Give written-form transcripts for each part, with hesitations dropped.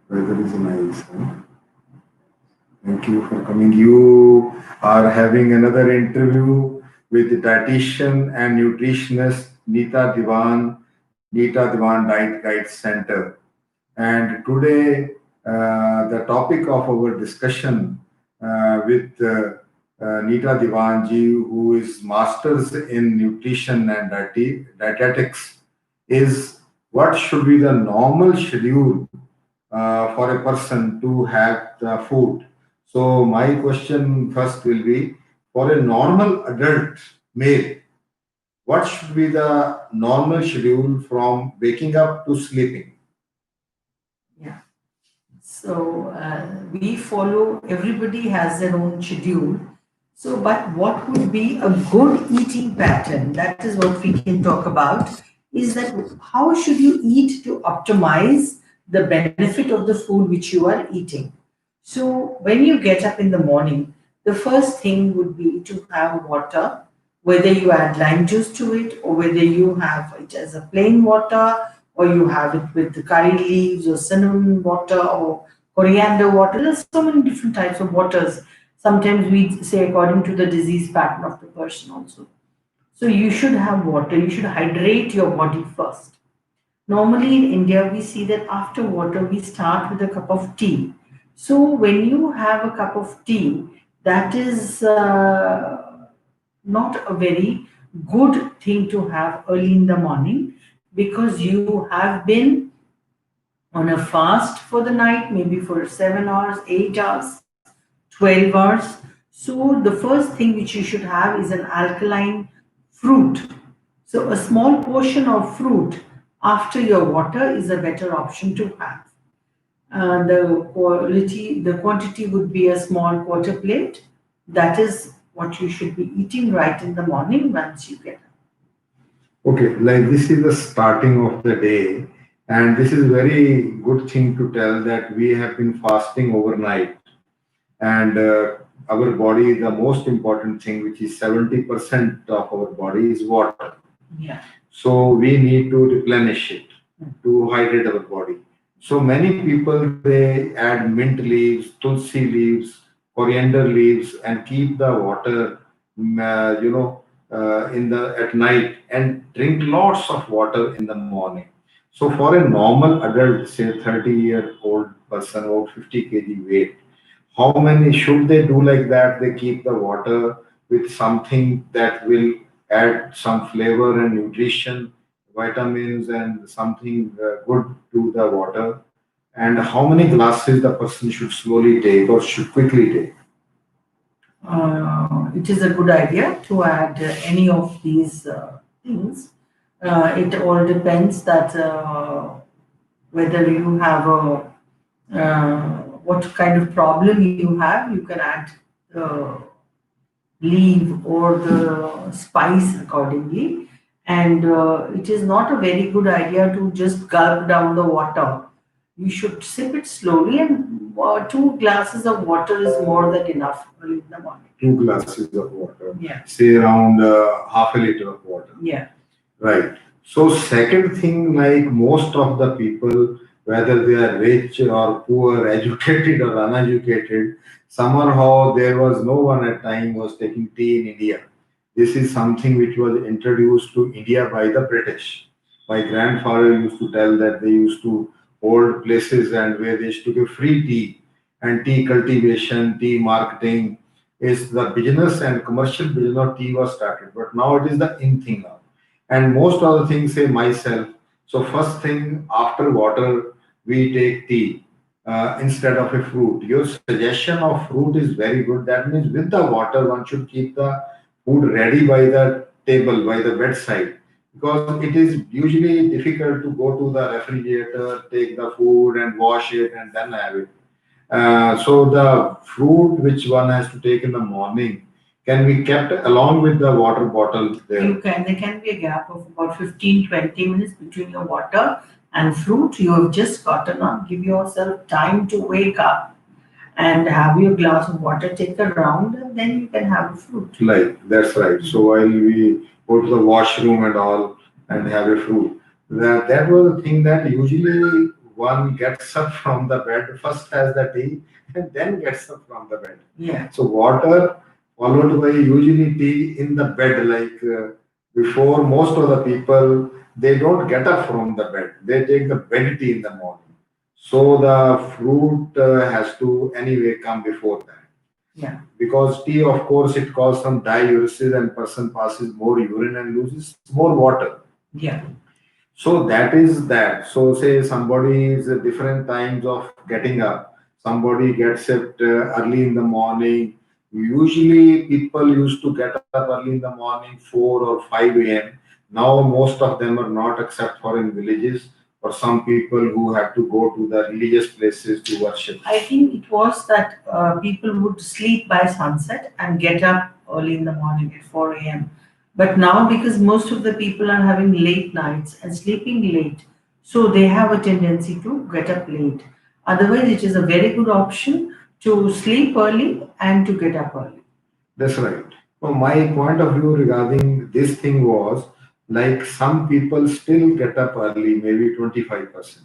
Weather is nice. Huh? Thank you for coming. You are having another interview with dietitian and nutritionist Neeta Dewan Diet Guide Center. And today, the topic of our discussion with Neeta Devanji, who is masters in nutrition and dietetics, is what should be the normal schedule for a person to have the food. So my question first will be, for a normal adult male, what should be the normal schedule from waking up to sleeping? Yeah. So we follow, everybody has their own schedule. So, but what would be a good eating pattern? That is what we can talk about. Is that how should you eat to optimize the benefit of the food which you are eating? So, when you get up in the morning, the first thing would be to have water, whether you add lime juice to it or whether you have it as a plain water or you have it with the curry leaves or cinnamon water or coriander water. There's so many different types of waters. Sometimes we say according to the disease pattern of the person also. So you should have water. You should hydrate your body first. Normally in India, we see that after water, we start with a cup of tea. So when you have a cup of tea, that is not a very good thing to have early in the morning because you have been on a fast for the night, maybe for 7 hours, 8 hours, 12 hours. So, the first thing which you should have is an alkaline fruit. So, a small portion of fruit after your water is a better option to have. The quantity would be a small quarter plate. That is what you should be eating right in the morning once you get up. Okay, like this is the starting of the day, and this is very good thing to tell that we have been fasting overnight, and our body, the most important thing, which is 70% of our body is water. Yeah. So we need to replenish it to hydrate our body. So many people they add mint leaves, tulsi leaves, coriander leaves, and keep the water, in the at night and drink lots of water in the morning. So for a normal adult, say 30-year-old person or 50 kg weight, how many should they do like that? They keep the water with something that will add some flavor and nutrition, vitamins, and something good to the water. And how many glasses the person should slowly take or should quickly take? It is a good idea to add any of these things. It all depends that whether you have a what kind of problem you have. You can add the leaf or the spice accordingly. And it is not a very good idea to just gulp down the water. You should sip it slowly, and 2 glasses of water is more than enough early in the morning. 2 glasses of water. Yeah. Say around half a liter of water. Yeah. Right. So second thing, like most of the people, whether they are rich or poor, educated or uneducated, somehow there was no one at time was taking tea in India. This is something which was introduced to India by the British. My grandfather used to tell that they used to hold places and where they used to give free tea, and tea cultivation, tea marketing is the business and commercial business of tea was started. But now it is the in thing now, and most of the things say myself. So first thing after water, we take tea instead of a fruit. Your suggestion of fruit is very good. That means with the water, one should keep the food ready by the table, by the bedside, because it is usually difficult to go to the refrigerator, take the food and wash it and then have it. So the fruit which one has to take in the morning can be kept along with the water bottle there. There can be a gap of about 15-20 minutes between your water and fruit. You have just gotten up. Give yourself time to wake up and have your glass of water, take a round, and then you can have a fruit. Like that's right. So while we go to the washroom and all and have a fruit, that was the thing that usually one gets up from the bed, first has the tea, and then gets up from the bed. Yeah. So water followed by usually tea in the bed, like before most of the people, they don't get up from the bed. They take the bed tea in the morning. So the fruit has to anyway come before that. Yeah. Because tea, of course, it causes some diuresis and person passes more urine and loses more water. Yeah. So that is that. So say somebody is different times of getting up. Somebody gets it early in the morning. Usually people used to get up early in the morning, 4 or 5 a.m. Now most of them are not, except for in villages or some people who have to go to the religious places to worship. I think it was that people would sleep by sunset and get up early in the morning at 4 a.m. But now, because most of the people are having late nights and sleeping late, so they have a tendency to get up late. Otherwise, it is a very good option to sleep early and to get up early. That's right. So my point of view regarding this thing was like some people still get up early, maybe 25%.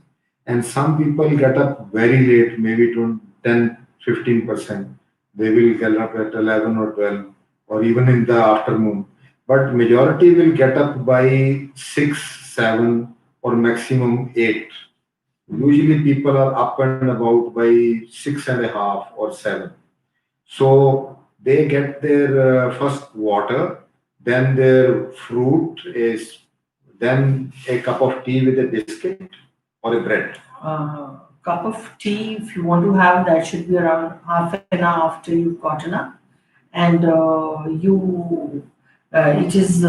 And some people get up very late, maybe 20, 10, 15%. They will get up at 11 or 12 or even in the afternoon. But majority will get up by 6, 7 or maximum 8. Usually people are up and about by 6.5 or 7. So they get their first water, then their fruit is, then a cup of tea with a biscuit or a bread. Cup of tea, if you want to have, that should be around half an hour after you've gotten up, and it is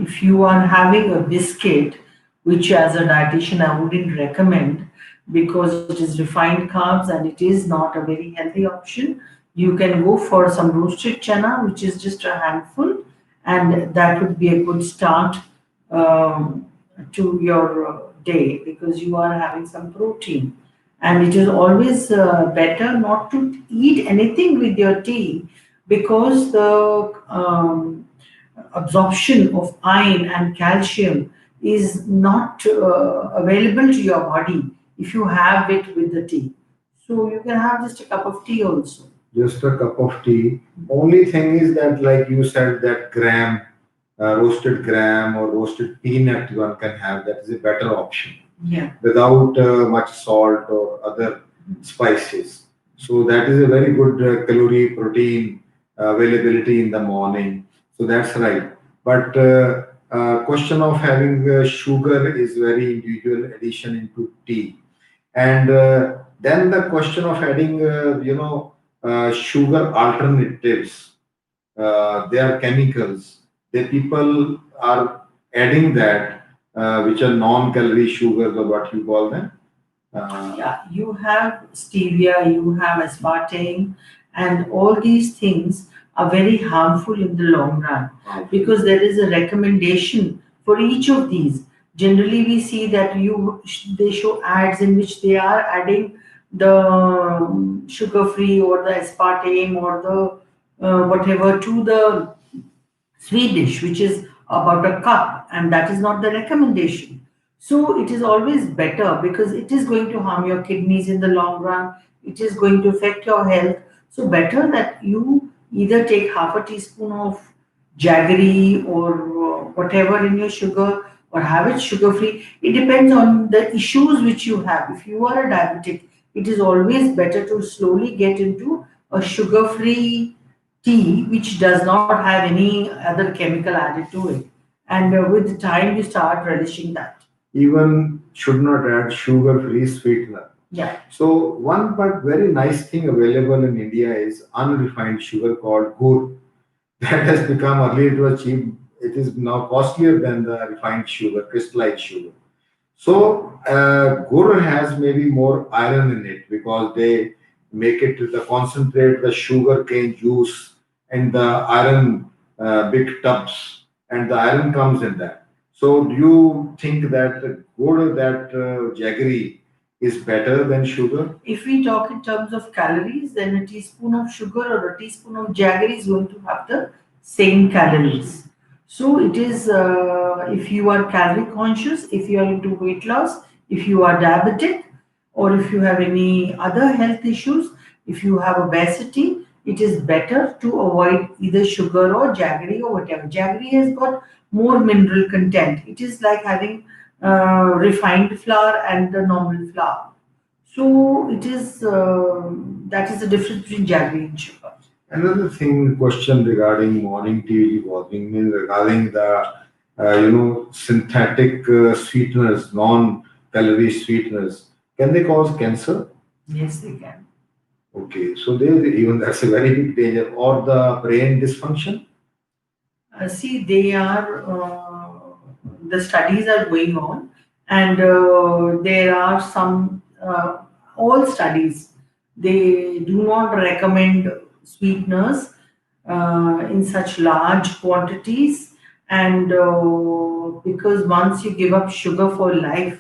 if you are having a biscuit, which as a dietitian I wouldn't recommend because it is refined carbs and it is not a very healthy option. You can go for some roasted chana, which is just a handful, and that would be a good start um, to your day because you are having some protein. And it is always better not to eat anything with your tea because the absorption of iron and calcium is not available to your body if you have it with the tea. So you can have just a cup of tea also. Just a cup of tea. Only thing is that, like you said, that gram, roasted gram or roasted peanut one can have. That is a better option Yeah. without much salt or other spices. So that is a very good calorie protein availability in the morning. So that's right. But question of having sugar is very individual addition into tea. And then the question of adding, sugar alternatives. They are chemicals. The people are adding that, which are non-calorie sugars or what you call them. Yeah, You have stevia, you have aspartame, and all these things are very harmful in the long run because there is a recommendation for each of these. Generally, we see that they show ads in which they are adding the sugar free or the aspartame or the whatever to the Swedish, which is about a cup, and that is not the recommendation. So it is always better because it is going to harm your kidneys in the long run. It is going to affect your health. So better that you either take half a teaspoon of jaggery or whatever in your sugar or have it sugar free. It depends on the issues which you have. If you are a diabetic, it is always better to slowly get into a sugar free tea which does not have any other chemical added to it. And with time, you start relishing that. even should not add sugar-free sweetener. Yeah. So one but very nice thing available in India is unrefined sugar called gur. That has become, earlier it was cheap. It is now costlier than the refined sugar, crystallized sugar. So gur has maybe more iron in it because they make it to the concentrate the sugar cane juice and the iron big tubs, and the iron comes in that. So do you think that gur, that jaggery is better than sugar? If we talk in terms of calories, then a teaspoon of sugar or a teaspoon of jaggery is going to have the same calories. So it is if you are calorie conscious, if you are into weight loss, If you are diabetic or if you have any other health issues, if you have obesity, it is better to avoid either sugar or jaggery or whatever. Jaggery has got more mineral content. It is like having refined flour and the normal flour. So it is that is the difference between jaggery and sugar. Another thing, question regarding morning tea bothering me regarding the synthetic sweeteners, non-calorie sweeteners. Can they cause cancer? Yes, they can. Okay, so there even that's a very big danger, or the brain dysfunction. See, they are the studies are going on, and there are some all studies. They do not recommend sweeteners in such large quantities, and because once you give up sugar for life,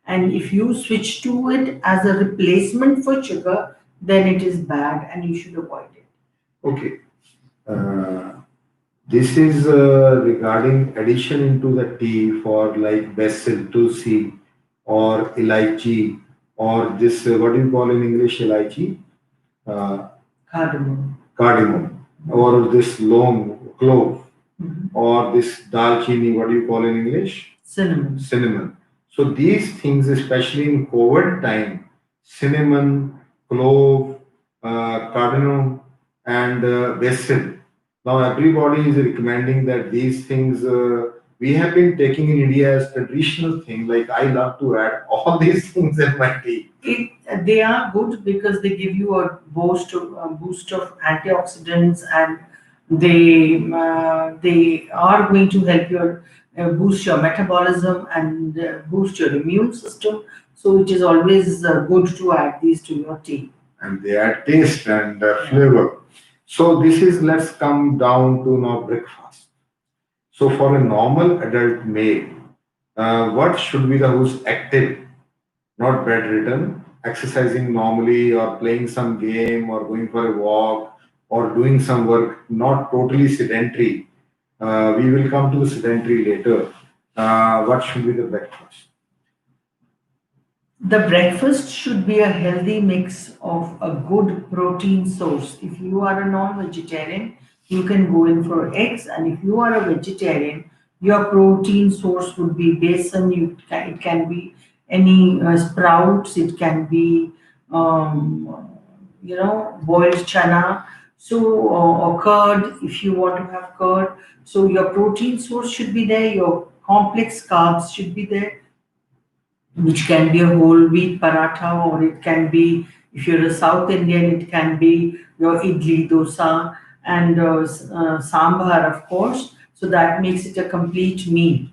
and if you switch to it as a replacement for sugar, then it is bad, and you should avoid it. Okay. Uh, this is regarding addition into the tea for like basil, tulsi, or elaichi, or this what do you call in English elaichi? Uh, cardamom, or this long clove, or this dalchini, what do you call in English? Cinnamon. So these things, especially in COVID time, cinnamon, clove, cardamom, and basil. Now everybody is recommending that these things we have been taking in India as traditional thing. Like I love to add all these things in my tea. They are good because they give you a boost of antioxidants, and they are going to help your boost your metabolism and boost your immune system. So it is always good to add these to your tea. And they add taste and flavor. So this is let's come down to now breakfast. So for a normal adult male, what should be the who's active, not bedridden, exercising normally or playing some game or going for a walk or doing some work, not totally sedentary. We will come to the sedentary later. What should be the breakfast? The breakfast should be a healthy mix of a good protein source. If you are a non vegetarian, you can go in for eggs, and if you are a vegetarian, your protein source would be besan. It can be any sprouts, it can be boiled chana, so or curd if you want to have curd. So your protein source should be there, your complex carbs should be there, which can be a whole wheat paratha, or it can be, if you're a South Indian, it can be your idli dosa and sambar, of course. So that makes it a complete meal.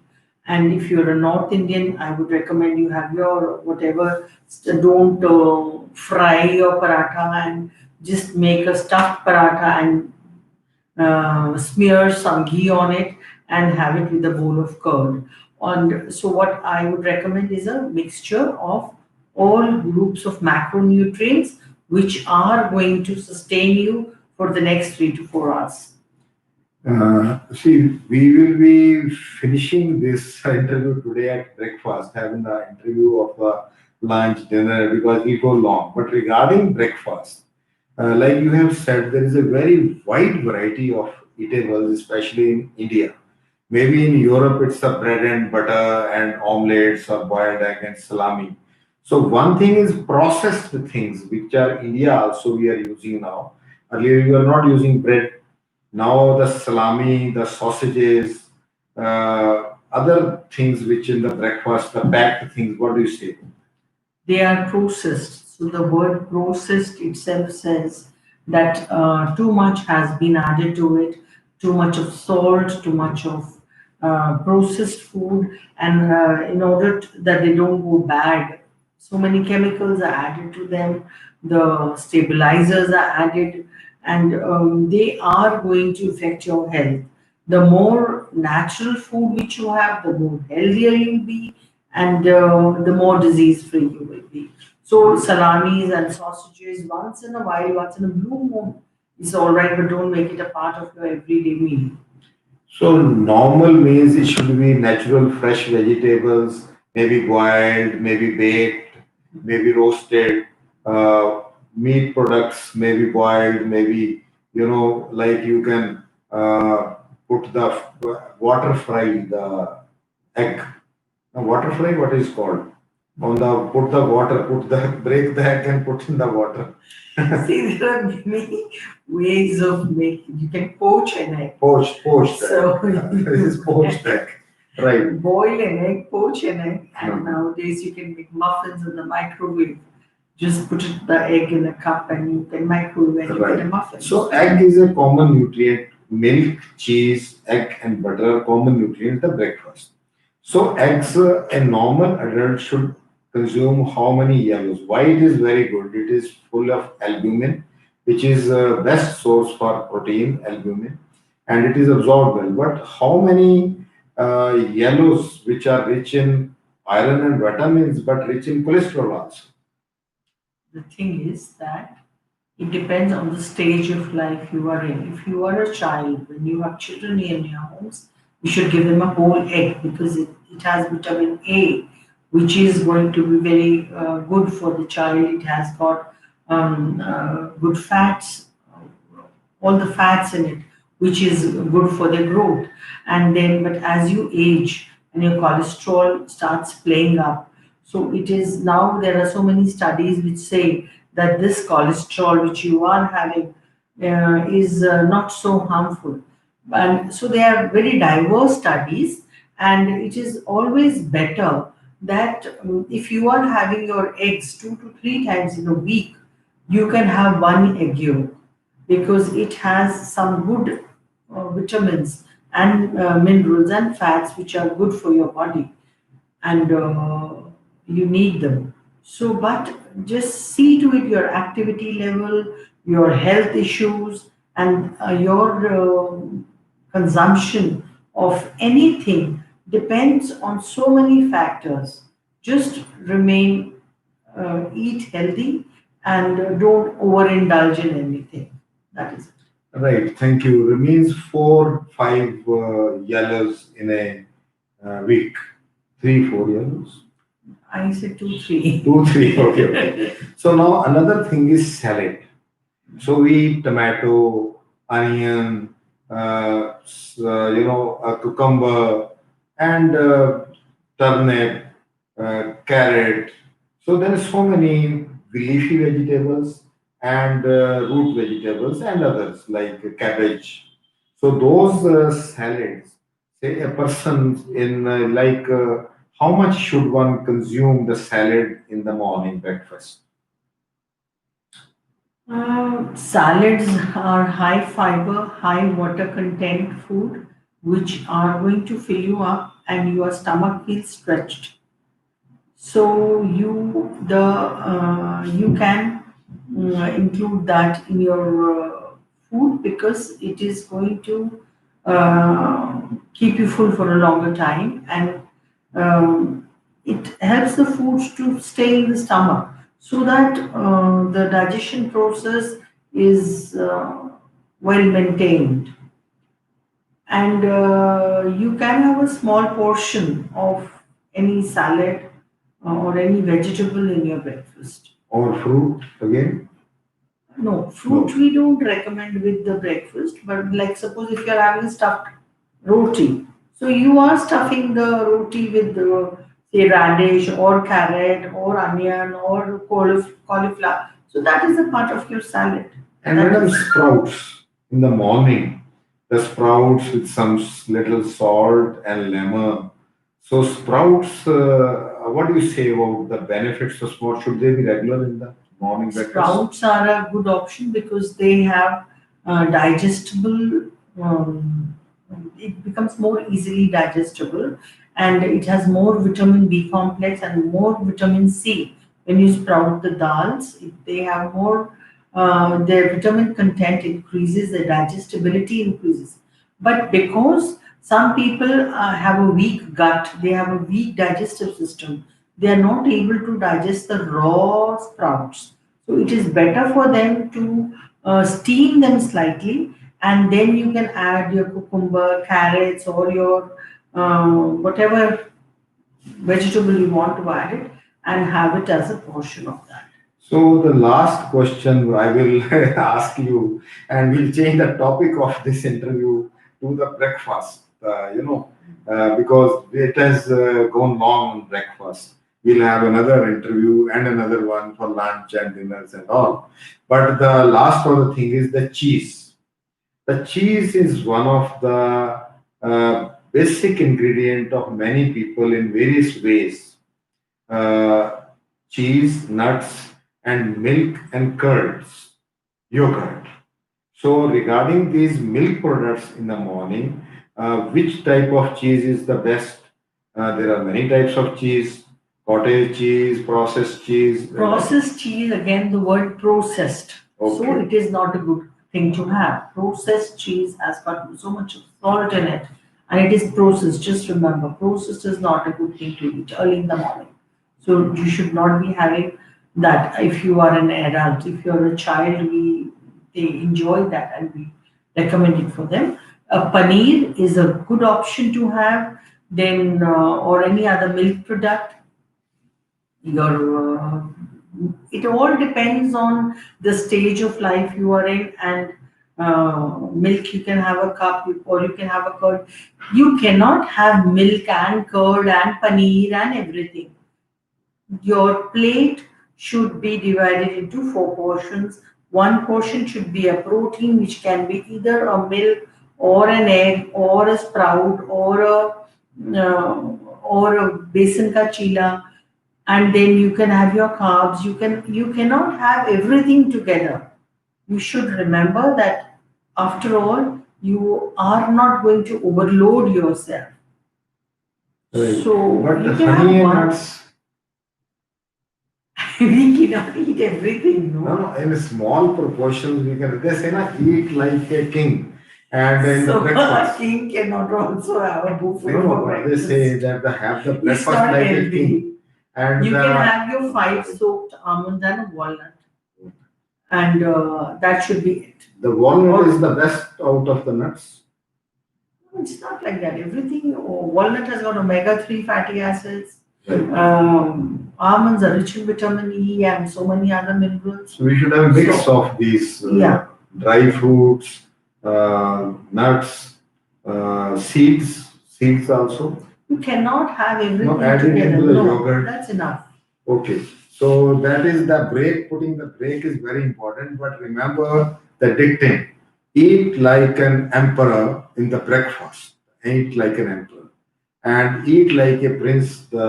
And if you're a North Indian, I would recommend you have your whatever. Don't fry your paratha and just make a stuffed paratha and smear some ghee on it and have it with a bowl of curd. And so, what I would recommend is a mixture of all groups of macronutrients which are going to sustain you for the next 3 to 4 hours. See, we will be finishing this interview today at breakfast, having the interview of lunch, dinner, because it go long. But regarding breakfast, like you have said, there is a very wide variety of eatables, especially in India. Maybe in Europe, it's a bread and butter and omelets or boiled egg and salami. So one thing is processed things, which are India also we are using now. Earlier, we were not using bread. Now the salami, the sausages, other things which in the breakfast, the packed things. What do you say? They are processed. So the word processed itself says that too much has been added to it, too much of salt, too much of processed food, and in order that they don't go bad, so many chemicals are added to them, the stabilizers are added, and they are going to affect your health. The more natural food which you have, the more healthier you'll be, and the more disease free you will be. So salamis and sausages once in a while, once in a blue moon, is all right, but don't make it a part of your everyday meal. So normal means it should be natural fresh vegetables, maybe boiled, maybe baked, maybe roasted. Uh, Meat products, maybe boiled, maybe like you can put the water fry the egg. Water fry, what is called? On the put the water, put the break the egg and put in the water. See, there are many ways of making. You can poach an egg. Poached So egg. This is poached egg. Right. boil an egg, poach an egg, and Mhm. nowadays you can make muffins in the microwave. Just put the egg in a cup and you can microwave and you get a Right. muffin. So egg is a common nutrient. Milk, cheese, egg, and butter are common nutrients in the breakfast. So eggs, a normal adult should consume how many yellows? Why it is very good? It is full of albumin, which is best source for protein, albumin, and it is absorbed well. But how many yellows, which are rich in iron and vitamins, but rich in cholesterol also? The thing is that it depends on the stage of life you are in. If you are a child, when you have children in your homes, you should give them a whole egg because it has vitamin A, which is going to be very good for the child. It has got good fats, all the fats in it, which is good for their growth. And then, but as you age and your cholesterol starts playing up, so it is now there are so many studies which say that this cholesterol which you are having is not so harmful. And so they are very diverse studies, and it is always better that if you are having your eggs 2 to 3 times in a week, you can have one egg yolk because it has some good vitamins and minerals and fats which are good for your body, and you need them. So, but just see to it your activity level, your health issues, and your consumption of anything depends on so many factors. Just remain, eat healthy, and don't overindulge in anything. That is it. Right, thank you. Remains 4, 5 yellows in a week. 3, 4 yellows. I said 2, 3. 2, 3. Okay, okay. So now another thing is salad. So we eat tomato, onion, a cucumber, and turnip, carrot. So there are so many leafy vegetables and root vegetables and others like cabbage. So those salads, say a person in how much should one consume the salad in the morning breakfast? Salads are high fiber, high water content food which are going to fill you up and your stomach feels stretched. So you can include that in your food because it is going to keep you full for a longer time, and it helps the foods to stay in the stomach so that the digestion process is well maintained, and you can have a small portion of any salad or any vegetable in your breakfast. Or fruit again? No, fruit No. we don't recommend with the breakfast, but like suppose if you're having stuffed roti, so you are stuffing the roti with say radish or carrot or onion or cauliflower. So that is a part of your salad. And That madam, is sprouts in the morning, the sprouts with some little salt and lemon. So sprouts, what do you say about the benefits of sprouts? Should they be regular in the morning breakfast? sprouts are a good option because they have digestible. It becomes more easily digestible, and it has more vitamin B complex and more vitamin C. When you sprout the dals, they have more. Their vitamin content increases, their digestibility increases. But because some people have a weak gut, they have a weak digestive system, they are not able to digest the raw sprouts. So it is better for them to steam them slightly, and then you can add your cucumber, carrots, or your whatever vegetable you want to add it, and have it as a portion of that. So the last question I will ask you, and we'll change the topic of this interview to the breakfast. Because it has gone long on breakfast. We'll have another interview and another one for lunch and dinners and all. But the last of the thing is the cheese. The cheese is one of the basic ingredient of many people in various ways. uh, Cheese, nuts, and milk and curds, yogurt. So, regarding these milk products in the morning, which type of cheese is the best? There are many types of cheese: cottage cheese, processed cheese. Processed cheese, again, the word processed. So Okay. it is not a good thing to have. Processed cheese has got so much salt in it and it is processed. Just remember, processed is not a good thing to eat early in the morning. So you should not be having that if you are an adult. If you're a child, they enjoy that and we recommend it for them. Paneer is a good option to have. Then or any other milk product, your it all depends on the stage of life you are in, and milk, you can have a cup or you can have a curd. You cannot have milk and curd and paneer and everything. Your plate should be divided into four portions. One portion should be a protein, which can be either a milk or an egg or a sprout uh, or a besan ka chila, and then you can have your carbs. You cannot have everything together. You should remember that after all, you are not going to overload yourself. Right. So But you can honey have and one. nuts, We cannot eat everything, no, no. no, in small proportions we can. They say, na, eat like a king, and in the So a breakfast. king cannot also have a buffet No, no, for but they say breakfast. that they have the It's breakfast not like a king, healthy. and You can have your five soaked almonds and a walnut, and that should be it. the walnut is Or the best out of the nuts. it's not like that. Everything, walnut has got omega 3 fatty acids. Right. Almonds are rich in vitamin E and so many other minerals. So we should have a mix So, of these yeah, dry fruits, nuts, seeds also. you cannot have No, everything add it together. into the No, yogurt. that's enough. Okay, so that is the break. Putting the break is very important, but remember the dictum: eat like an emperor in the breakfast, eat like an emperor, and eat like a prince the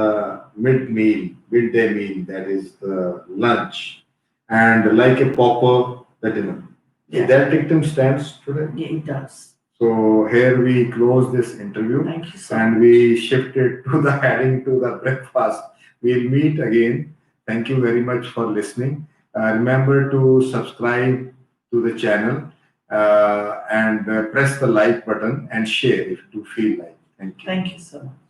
midday meal, that is the lunch, and like a pauper the dinner. Yeah. That dictum stands today. Yeah, it does. So here we close this interview. Thank you so And much. we shifted to the heading to the breakfast. We'll meet again. Thank you very much for listening. Remember to subscribe to the channel and press the like button and share if you feel like. Thank you. Thank you so much.